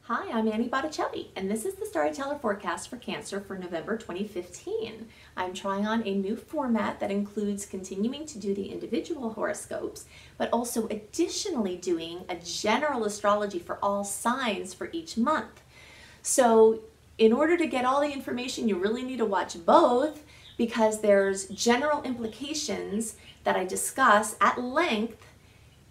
Hi, I'm Annie Botticelli, and this is the Storyteller Forecast for Cancer for November 2015. I'm trying on a new format that includes continuing to do the individual horoscopes, but also additionally doing a general astrology for all signs for each month. So in order to get all the information, you really need to watch both because there's general implications that I discuss at length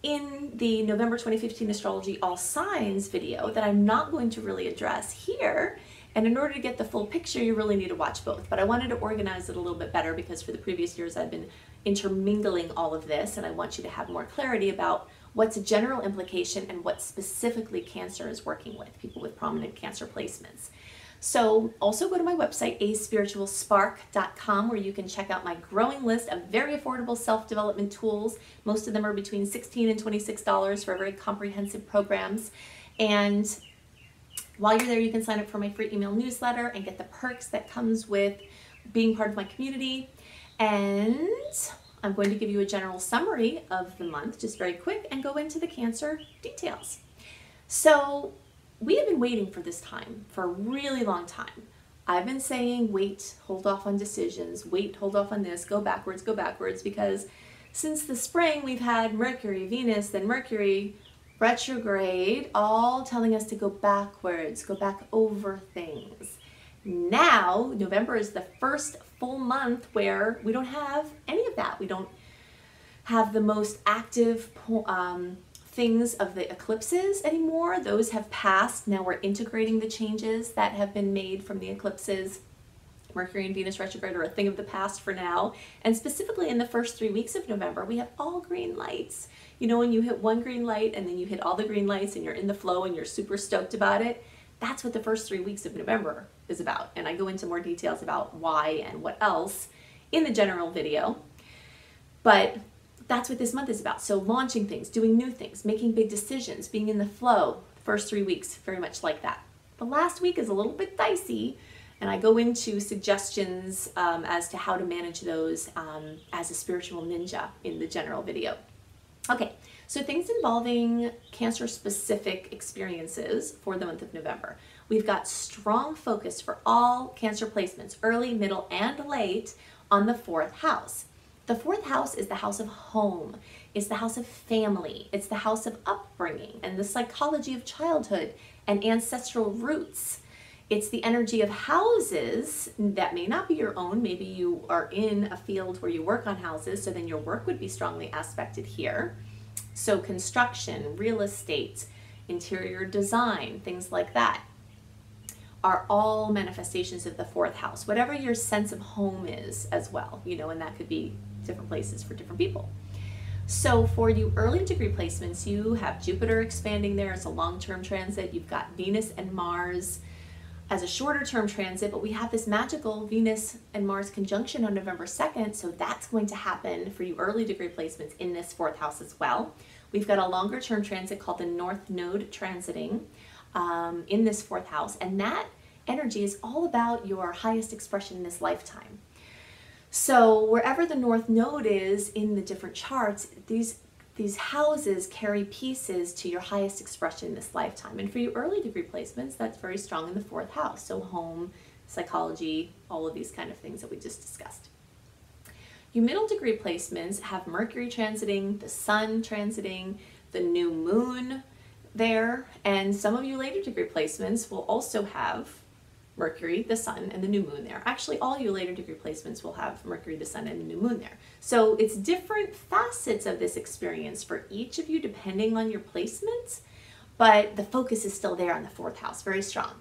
in the November 2015 Astrology All Signs video that I'm not going to really address here. And in order to get the full picture, you really need to watch both. But I wanted to organize it a little bit better because for the previous years I've been intermingling all of this, and I want you to have more clarity about what's a general implication and what specifically Cancer is working with, people with prominent Cancer placements. So also go to my website, aspiritualspark.com, where you can check out my growing list of very affordable self-development tools. Most of them are between $16 and $26 for very comprehensive programs. And while you're there, you can sign up for my free email newsletter and get the perks that comes with being part of my community. And I'm going to give you a general summary of the month, just very quick, and go into the Cancer details. So we have been waiting for this time for a really long time. I've been saying wait, hold off on decisions, wait, hold off on this, go backwards, because since the spring we've had Mercury, Venus, then Mercury retrograde, all telling us to go backwards, go back over things. Now, November is the first full month where we don't have any of that. We don't have the most active things of the eclipses anymore. Those have passed. Now we're integrating the changes that have been made from the eclipses. Mercury and Venus retrograde are a thing of the past for now. And specifically in the first 3 weeks of November, we have all green lights. You know, when you hit one green light and then you hit all the green lights and you're in the flow and you're super stoked about it, that's what the first 3 weeks of November is about. And I go into more details about why and what else in the general video. But that's what this month is about. So launching things, doing new things, making big decisions, being in the flow. The first 3 weeks, very much like that. The last week is a little bit dicey, and I go into suggestions as to how to manage those as a spiritual ninja in the general video. Okay, so things involving Cancer-specific experiences for the month of November. We've got strong focus for all Cancer placements, early, middle, and late, on the 4th house. The 4th house is the house of home, it's the house of family, it's the house of upbringing and the psychology of childhood and ancestral roots. It's the energy of houses that may not be your own. Maybe you are in a field where you work on houses, so then your work would be strongly aspected here. So construction, real estate, interior design, things like that are all manifestations of the 4th house, whatever your sense of home is as well, you know, and that could be different places for different people. So for you early degree placements, you have Jupiter expanding there as a long-term transit. You've got Venus and Mars as a shorter term transit, but we have this magical Venus and Mars conjunction on November 2nd, so that's going to happen for you early degree placements in this 4th house as well. We've got a longer term transit called the North Node transiting in this 4th house, and that energy is all about your highest expression in this lifetime. So wherever the North Node is in the different charts, these houses carry pieces to your highest expression in this lifetime. And for you early degree placements, that's very strong in the 4th house. So home, psychology, all of these kind of things that we just discussed. You middle degree placements have Mercury transiting, the Sun transiting, the new moon there, and some of you later degree placements will also have Mercury, the Sun, and the new moon there. Actually, all you later degree placements will have Mercury, the Sun, and the new moon there. So it's different facets of this experience for each of you depending on your placements, but the focus is still there on the 4th house, very strong.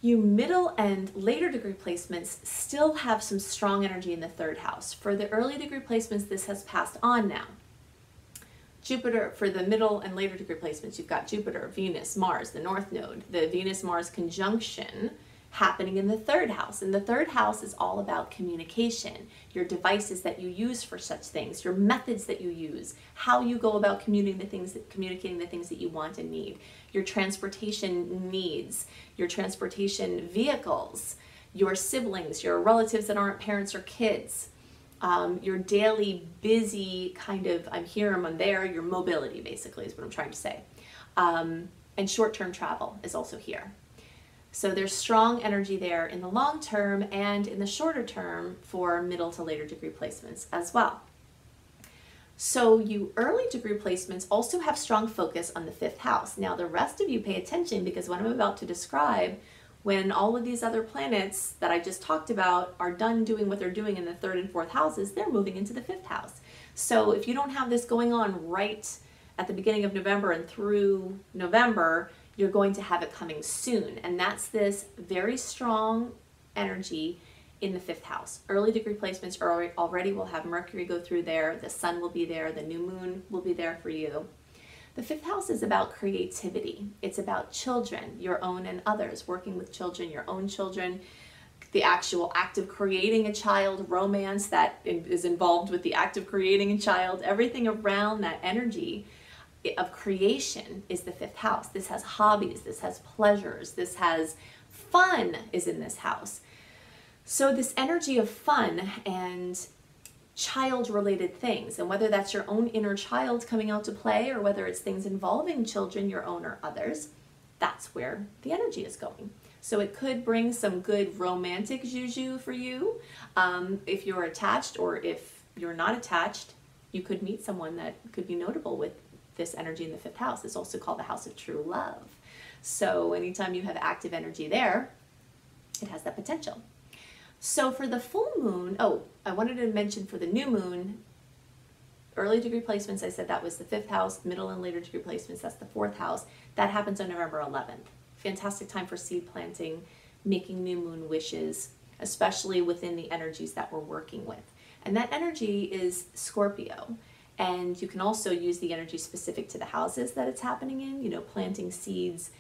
You middle and later degree placements still have some strong energy in the 3rd house. For the early degree placements, this has passed on now. Jupiter, for the middle and later degree placements, you've got Jupiter, Venus, Mars, the North Node, the Venus-Mars conjunction happening in the 3rd house. And the 3rd house is all about communication, your devices that you use for such things, your methods that you use, how you go about communicating the things that you want and need, your transportation needs, your transportation vehicles, your siblings, your relatives that aren't parents or kids, your daily busy kind of, I'm here, I'm there, your mobility basically is what I'm trying to say. And short-term travel is also here. So there's strong energy there in the long term and in the shorter term for middle to later degree placements as well. So you early degree placements also have strong focus on the 5th house. Now the rest of you pay attention, because what I'm about to describe, when all of these other planets that I just talked about are done doing what they're doing in the 3rd and 4th houses, they're moving into the 5th house. So if you don't have this going on right at the beginning of November and through November, you're going to have it coming soon. And that's this very strong energy in the 5th house. Early degree placements already will have Mercury go through there, the sun will be there, the new moon will be there for you. The 5th house is about creativity. It's about children, your own and others, working with children, your own children, the actual act of creating a child, romance that is involved with the act of creating a child, everything around that energy of creation is the 5th house. This has hobbies, this has pleasures, this has fun is in this house. So this energy of fun and child-related things, and whether that's your own inner child coming out to play or whether it's things involving children, your own or others, that's where the energy is going. So it could bring some good romantic juju for you. If you're attached, or if you're not attached, you could meet someone that could be notable with this energy in the 5th house. It's also called the house of true love. So anytime you have active energy there, it has that potential. So for the full moon, I wanted to mention for the new moon, early degree placements, I said that was the 5th house, middle and later degree placements, that's the 4th house. That happens on November 11th. Fantastic time for seed planting, making new moon wishes, especially within the energies that we're working with. And that energy is Scorpio. And you can also use the energy specific to the houses that it's happening in, you know, planting seeds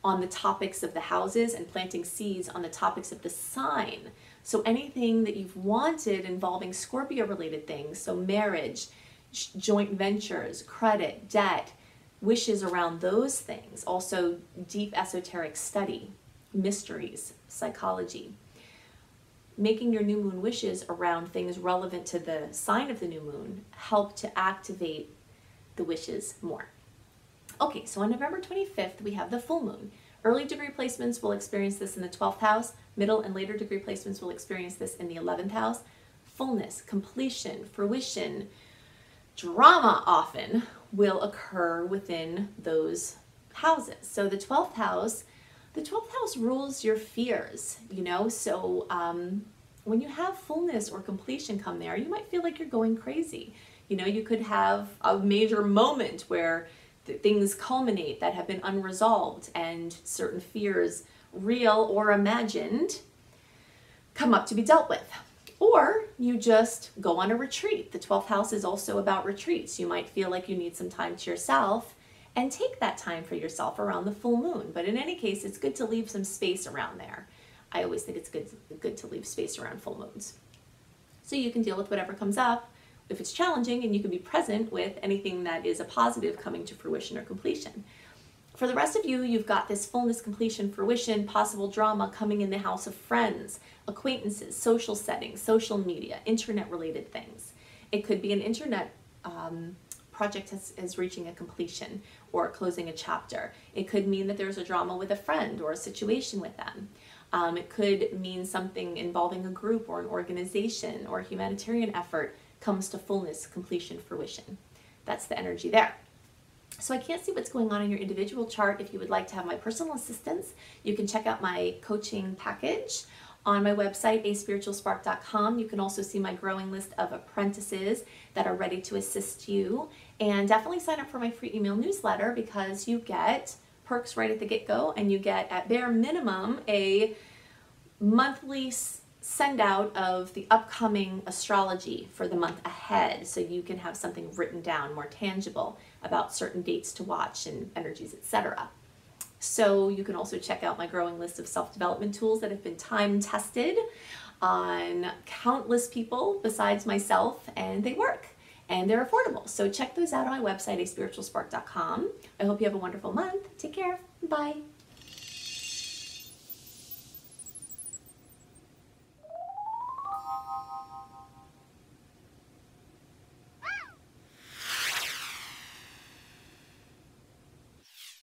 on the topics of the houses and planting seeds on the topics of the sign. So anything that you've wanted involving Scorpio related things, so marriage, joint ventures, credit, debt, wishes around those things, also deep esoteric study, mysteries, psychology. Making your new moon wishes around things relevant to the sign of the new moon help to activate the wishes more. Okay, so on November 25th, we have the full moon. Early degree placements will experience this in the 12th house. Middle and later degree placements will experience this in the 11th house. Fullness, completion, fruition, drama often will occur within those houses. So the 12th house rules your fears, you know, so when you have fullness or completion come there, you might feel like you're going crazy. You know, you could have a major moment where things culminate that have been unresolved and certain fears, real or imagined, come up to be dealt with. Or you just go on a retreat. The 12th house is also about retreats. You might feel like you need some time to yourself and take that time for yourself around the full moon. But in any case, it's good to leave some space around there. I always think it's good to leave space around full moons. So you can deal with whatever comes up if it's challenging, and you can be present with anything that is a positive coming to fruition or completion. For the rest of you, you've got this fullness, completion, fruition, possible drama coming in the house of friends, acquaintances, social settings, social media, internet-related things. It could be an internet project is reaching a completion or closing a chapter. It could mean that there's a drama with a friend or a situation with them. It could mean something involving a group or an organization or a humanitarian effort comes to fullness, completion, fruition. That's the energy there. So I can't see what's going on in your individual chart. If you would like to have my personal assistance, you can check out my coaching package on my website, aspiritualspark.com. You can also see my growing list of apprentices that are ready to assist you. And definitely sign up for my free email newsletter, because you get perks right at the get-go, and you get at bare minimum a monthly send out of the upcoming astrology for the month ahead, so you can have something written down, more tangible, about certain dates to watch and energies, etc. So you can also check out my growing list of self-development tools that have been time-tested on countless people besides myself, and they work and they're affordable. So check those out on my website, aspiritualspark.com. I hope you have a wonderful month. Take care. Bye.